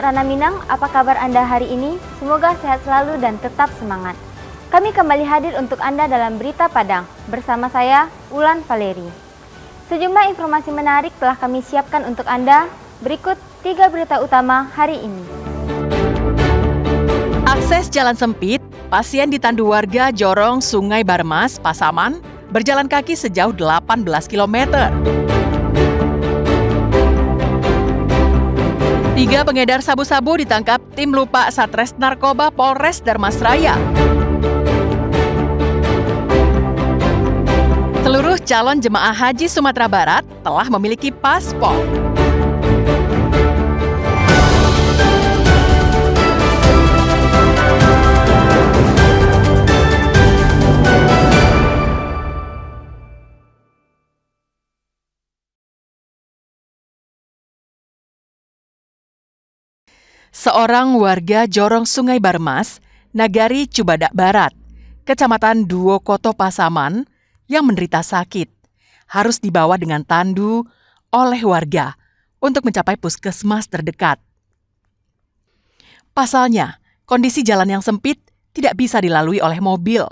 Rana Minang, apa kabar Anda hari ini? Semoga sehat selalu dan tetap semangat. Kami kembali hadir untuk Anda dalam Berita Padang, bersama saya, Ulan Valeri. Sejumlah informasi menarik telah kami siapkan untuk Anda, berikut 3 berita utama hari ini. Akses jalan sempit, pasien ditandu warga Jorong Sungai Barmas, Pasaman, berjalan kaki sejauh 18 km. 3 pengedar sabu-sabu ditangkap tim lupa Satres Narkoba Polres Darmasraya. Seluruh calon jemaah haji Sumatera Barat telah memiliki paspor. Seorang warga Jorong Sungai Barmas, Nagari Cubadak Barat, Kecamatan Duokoto Pasaman, yang menderita sakit, harus dibawa dengan tandu oleh warga untuk mencapai puskesmas terdekat. Pasalnya, kondisi jalan yang sempit tidak bisa dilalui oleh mobil.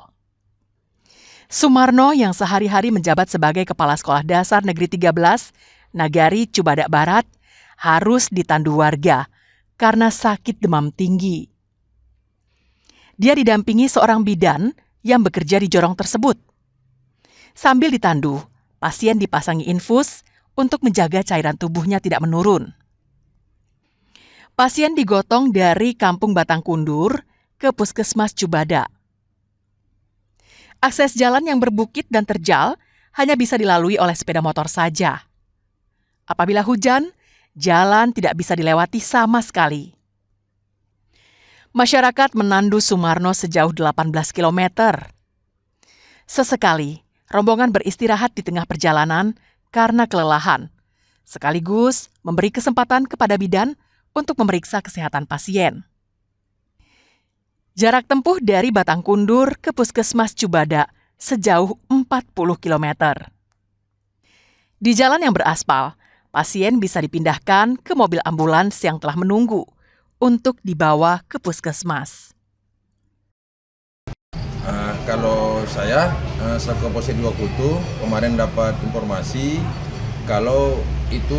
Sumarno yang sehari-hari menjabat sebagai Kepala Sekolah Dasar Negeri 13, Nagari Cubadak Barat, harus ditandu warga karena sakit demam tinggi. Dia didampingi seorang bidan yang bekerja di jorong tersebut. Sambil ditandu, pasien dipasangi infus untuk menjaga cairan tubuhnya tidak menurun. Pasien digotong dari Kampung Batang Kundur ke Puskesmas Cubadak. Akses jalan yang berbukit dan terjal hanya bisa dilalui oleh sepeda motor saja. Apabila hujan, jalan tidak bisa dilewati sama sekali. Masyarakat menandu Sumarno sejauh 18 km. Sesekali, rombongan beristirahat di tengah perjalanan karena kelelahan, sekaligus memberi kesempatan kepada bidan untuk memeriksa kesehatan pasien. Jarak tempuh dari Batang Kundur ke Puskesmas Cubadak sejauh 40 km. Di jalan yang beraspal, pasien bisa dipindahkan ke mobil ambulans yang telah menunggu untuk dibawa ke puskesmas. Kalau saya, selaku Kapolsek Duokoto, kemarin dapat informasi kalau itu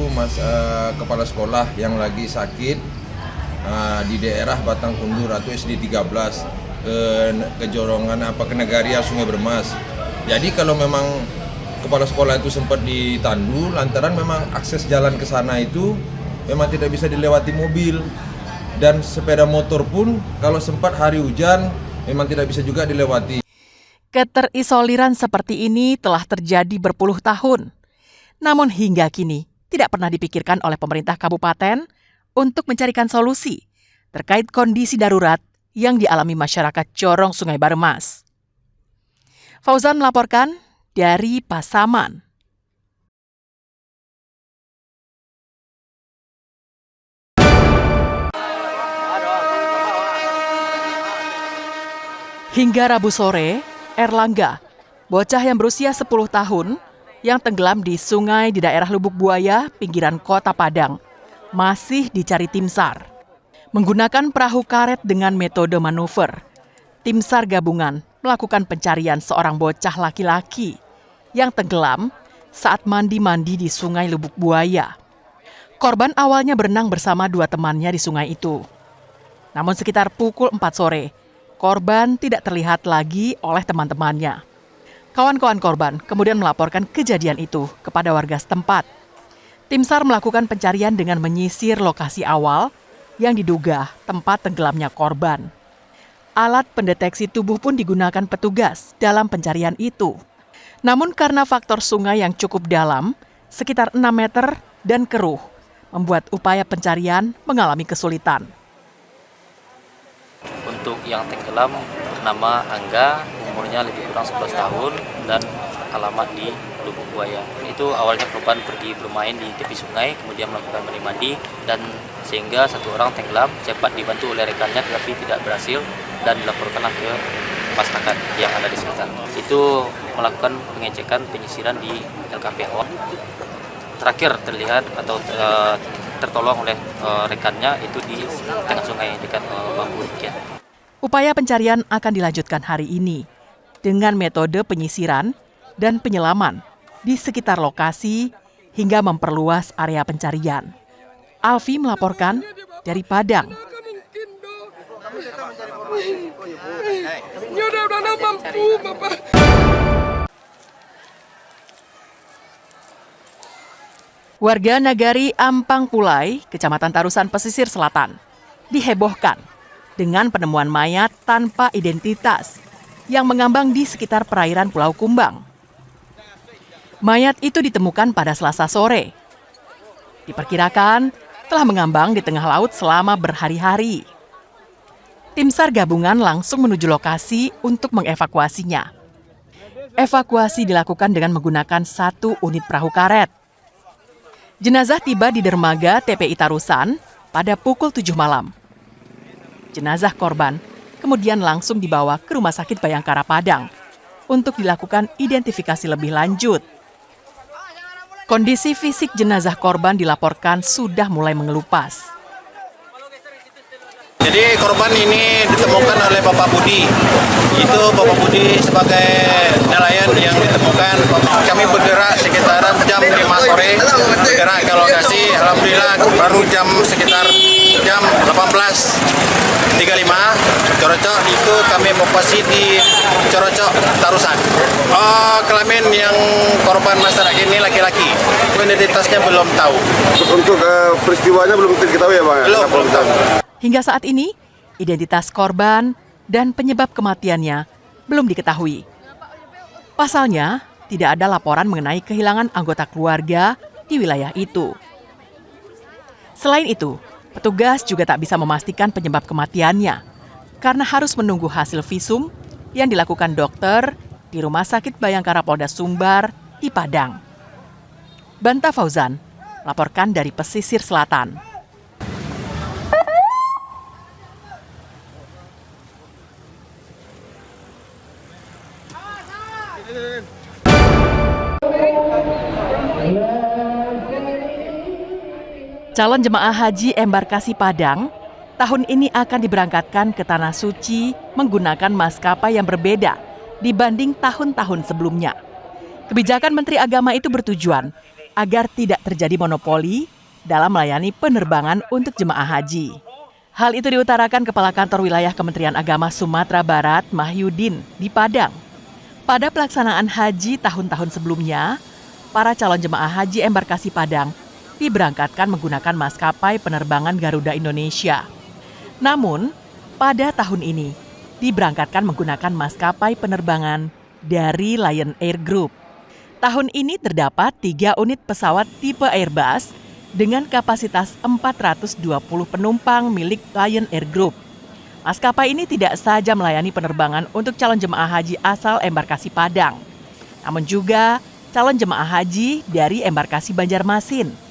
kepala sekolah yang lagi sakit di daerah Batang Kundur atau SD 13 ke Jorongan ke Nagaria Sungai Barmas. Jadi kalau memang kepala sekolah itu sempat ditandu lantaran memang akses jalan ke sana itu memang tidak bisa dilewati mobil, dan sepeda motor pun kalau sempat hari hujan memang tidak bisa juga dilewati. Keterisoliran seperti ini telah terjadi berpuluh tahun. Namun hingga kini tidak pernah dipikirkan oleh pemerintah kabupaten untuk mencarikan solusi terkait kondisi darurat yang dialami masyarakat Jorong Sungai Barmas. Fauzan melaporkan dari Pasaman. Hingga Rabu sore, Erlangga, bocah yang berusia 10 tahun yang tenggelam di sungai di daerah Lubuk Buaya, pinggiran Kota Padang, masih dicari tim SAR. Menggunakan perahu karet dengan metode manuver, tim SAR gabungan melakukan pencarian seorang bocah laki-laki yang tenggelam saat mandi-mandi di sungai Lubuk Buaya. Korban awalnya berenang bersama 2 temannya di sungai itu. Namun sekitar pukul 4 sore, korban tidak terlihat lagi oleh teman-temannya. Kawan-kawan korban kemudian melaporkan kejadian itu kepada warga setempat. Tim SAR melakukan pencarian dengan menyisir lokasi awal yang diduga tempat tenggelamnya korban. Alat pendeteksi tubuh pun digunakan petugas dalam pencarian itu. Namun karena faktor sungai yang cukup dalam, sekitar 6 meter dan keruh, membuat upaya pencarian mengalami kesulitan. Untuk yang tenggelam bernama Angga, umurnya lebih kurang 11 tahun dan alamat di Lubuk Buaya. Itu awalnya korban pergi bermain di tepi sungai, kemudian melakukan mandi-mandi dan sehingga 1 orang tenggelam, cepat dibantu oleh rekannya tetapi tidak berhasil dan dilaporkanlah ke masyarakat yang ada di sekitar. Itu melakukan pengecekan penyisiran di LKP awal. Terakhir terlihat atau tertolong oleh rekannya itu di tengah sungai dekat bambu. Upaya pencarian akan dilanjutkan hari ini dengan metode penyisiran dan penyelaman di sekitar lokasi hingga memperluas area pencarian. Alfi melaporkan dari Padang. Warga Nagari Ampang Pulai, Kecamatan Tarusan, Pesisir Selatan, dihebohkan dengan penemuan mayat tanpa identitas yang mengambang di sekitar perairan Pulau Kumbang. Mayat itu ditemukan pada Selasa sore. Diperkirakan telah mengambang di tengah laut selama berhari-hari. Tim SAR gabungan langsung menuju lokasi untuk mengevakuasinya. Evakuasi dilakukan dengan menggunakan 1 unit perahu karet. Jenazah tiba di dermaga TPI Tarusan pada pukul 7 malam. Jenazah korban kemudian langsung dibawa ke Rumah Sakit Bayangkara Padang untuk dilakukan identifikasi lebih lanjut. Kondisi fisik jenazah korban dilaporkan sudah mulai mengelupas. Jadi korban ini ditemukan oleh Bapak Budi. Itu Bapak Budi sebagai nelayan yang ditemukan. Kami bergerak sekitaran jam 5 sore, bergerak ke lokasi. Alhamdulillah baru sekitar jam 18.35 Corocok itu kami evakuasi di Corocok Tarusan. Kelamin yang korban masyarakat ini laki-laki. Identitasnya belum tahu. Untuk peristiwanya belum diketahui ya Bang? Belum tahu. Hingga saat ini, identitas korban dan penyebab kematiannya belum diketahui. Pasalnya, tidak ada laporan mengenai kehilangan anggota keluarga di wilayah itu. Selain itu, petugas juga tak bisa memastikan penyebab kematiannya karena harus menunggu hasil visum yang dilakukan dokter di Rumah Sakit Bayangkara Polda Sumbar di Padang. Banta Fauzan, laporkan dari Pesisir Selatan. Calon jemaah haji embarkasi Padang tahun ini akan diberangkatkan ke Tanah Suci menggunakan maskapai yang berbeda dibanding tahun-tahun sebelumnya. Kebijakan Menteri Agama itu bertujuan agar tidak terjadi monopoli dalam melayani penerbangan untuk jemaah haji. Hal itu diutarakan Kepala Kantor Wilayah Kementerian Agama Sumatera Barat, Mahyudin, di Padang. Pada pelaksanaan haji tahun-tahun sebelumnya, para calon jemaah haji embarkasi Padang diberangkatkan menggunakan maskapai penerbangan Garuda Indonesia. Namun, pada tahun ini diberangkatkan menggunakan maskapai penerbangan dari Lion Air Group. Tahun ini terdapat 3 unit pesawat tipe Airbus dengan kapasitas 420 penumpang milik Lion Air Group. Maskapai ini tidak saja melayani penerbangan untuk calon jemaah haji asal embarkasi Padang, namun juga calon jemaah haji dari embarkasi Banjarmasin.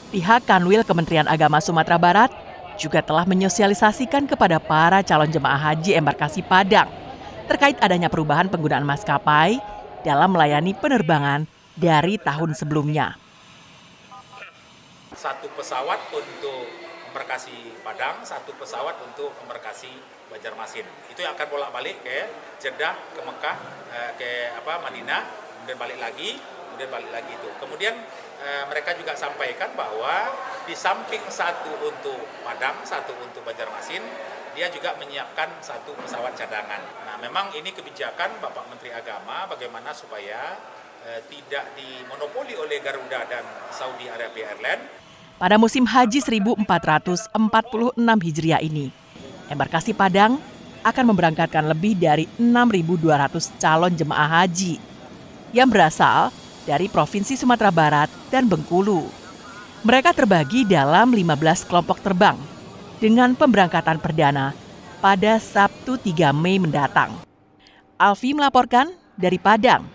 Pihak Kanwil Kementerian Agama Sumatera Barat juga telah menyosialisasikan kepada para calon jemaah haji embarkasi Padang terkait adanya perubahan penggunaan maskapai dalam melayani penerbangan dari tahun sebelumnya. 1 pesawat untuk embarkasi Padang, 1 pesawat untuk embarkasi Banjarmasin. Itu yang akan bolak-balik ke Jeddah, ke Mekah, ke Madinah, kemudian balik lagi itu. Kemudian mereka juga sampaikan bahwa di samping 1 untuk Padang, 1 untuk Banjarmasin, dia juga menyiapkan 1 pesawat cadangan. Nah, memang ini kebijakan Bapak Menteri Agama bagaimana supaya tidak dimonopoli oleh Garuda dan Saudi Arabia Airlines. Pada musim haji 1446 Hijriah ini, embarkasi Padang akan memberangkatkan lebih dari 6.200 calon jemaah haji yang berasal dari Provinsi Sumatera Barat dan Bengkulu. Mereka terbagi dalam 15 kelompok terbang dengan pemberangkatan perdana pada Sabtu 3 Mei mendatang. Alfi melaporkan dari Padang.